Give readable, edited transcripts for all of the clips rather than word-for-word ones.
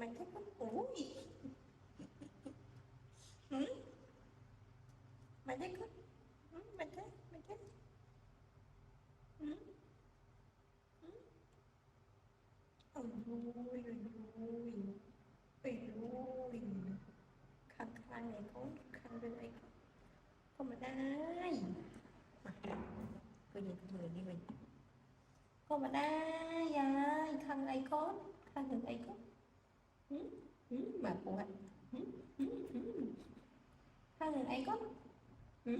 mày thích lắm ui. Ừ, mày thích lắm. Ừ, mày thích. Ừ, ừ. Ôi ôi ôi ôi ôi khăn khăn này khăn bên này có mà đai mà cứ nhìn người đi mình có mà đai dài khăn này khăn đường này có ừ, ừ, mà phụ hạnh ừ, ừ, ừ. Khăn đường này có ừ,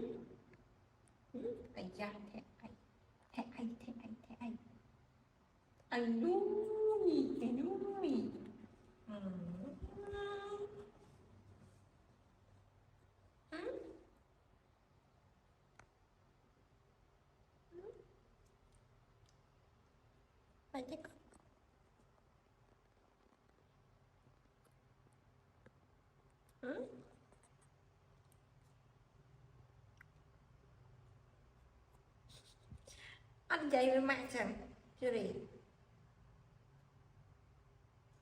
ừ. Ây da thẻ anh nuôi ừ. Ừ. Anh thích ừ. Anh dậy với mạng chẳng chưa đi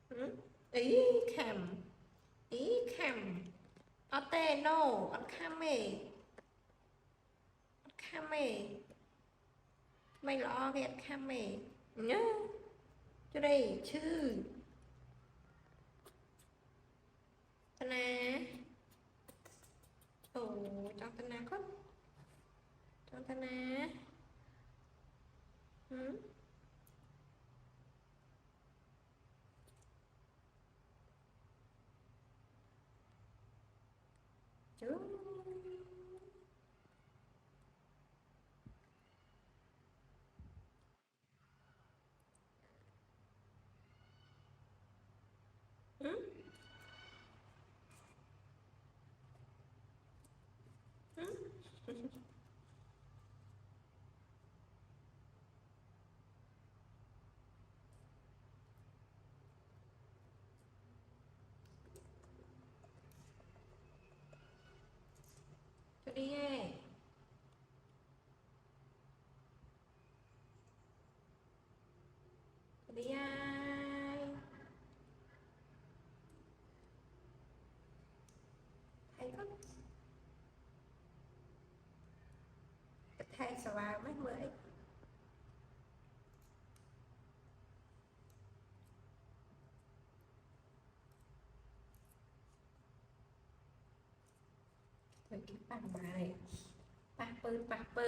ừ. ý khảm ý khảm ở tè nô ăn kham mê mày lo cái ăn kham mê nhớ cho đây chứ ta nè ồ cho ta nè có cho ta nè ừ. Chứ ừ. Ừ. Cho đi nghe cho đi ai hay có thay sao vào mấy mới rồi cái bằng này bạc bơ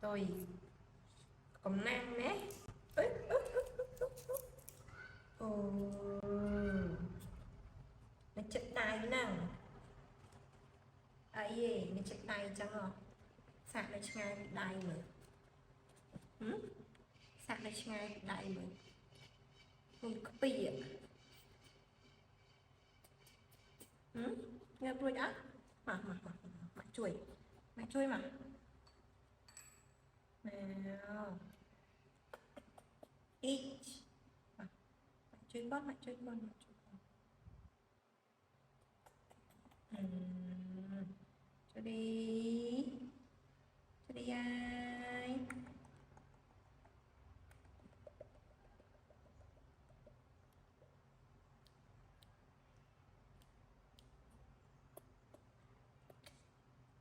rồi còn nam nhé ồ nó chất tay nào ấy nó chất tay chẳng rồi sạc nó ngay đai mà ừ? Sạc nó ngay đai mà mình có bì ạ ừ? Nghe tôi đã mà chui mà nào ít mà mà chui con ừ. Cho đi ai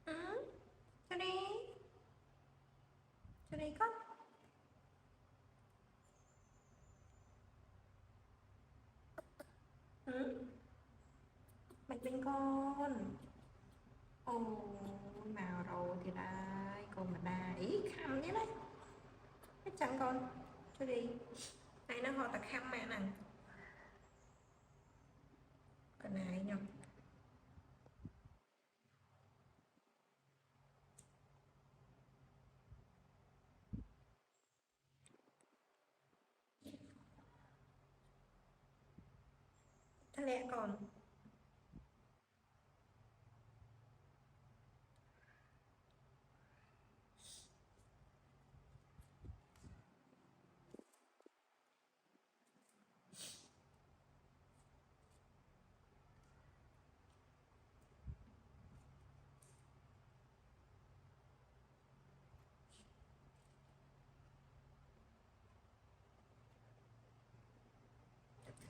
ừ? Cho đi con ừ? Mạch bên con ồ nào rồi thì đây con mà đà ý khăm nhé đấy chắc chắn con cho đi này nó họ ta khăm mẹ nè cái này nhở thế lẽ còn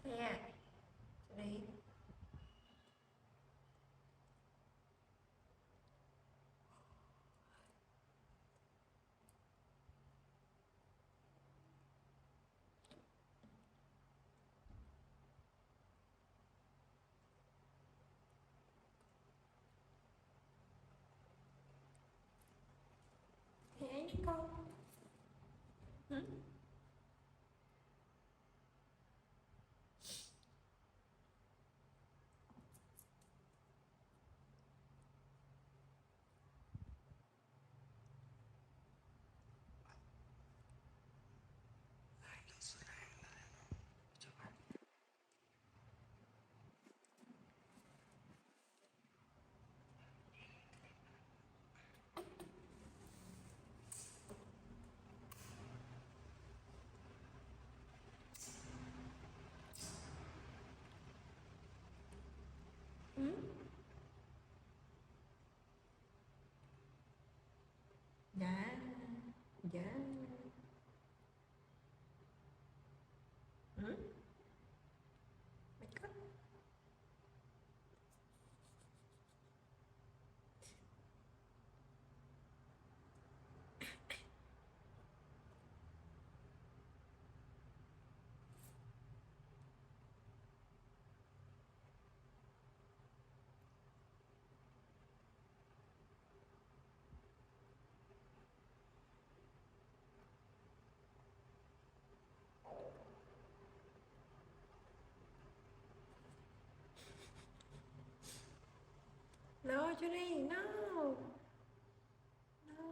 nè cho đi con. Ừ? Ừ? Dạ, dạ. Ừ? Mày có. No, Johnny, no. No.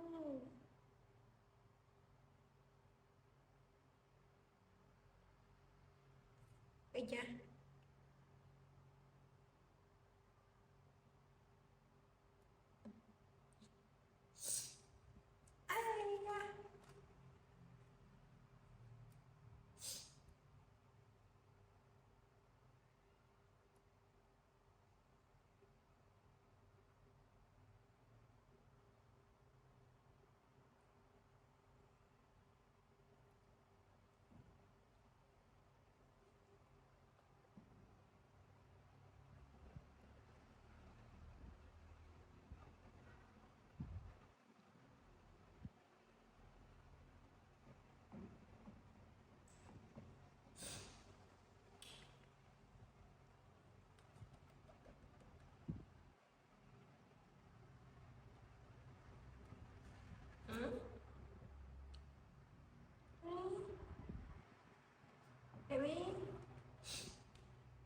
Ây da.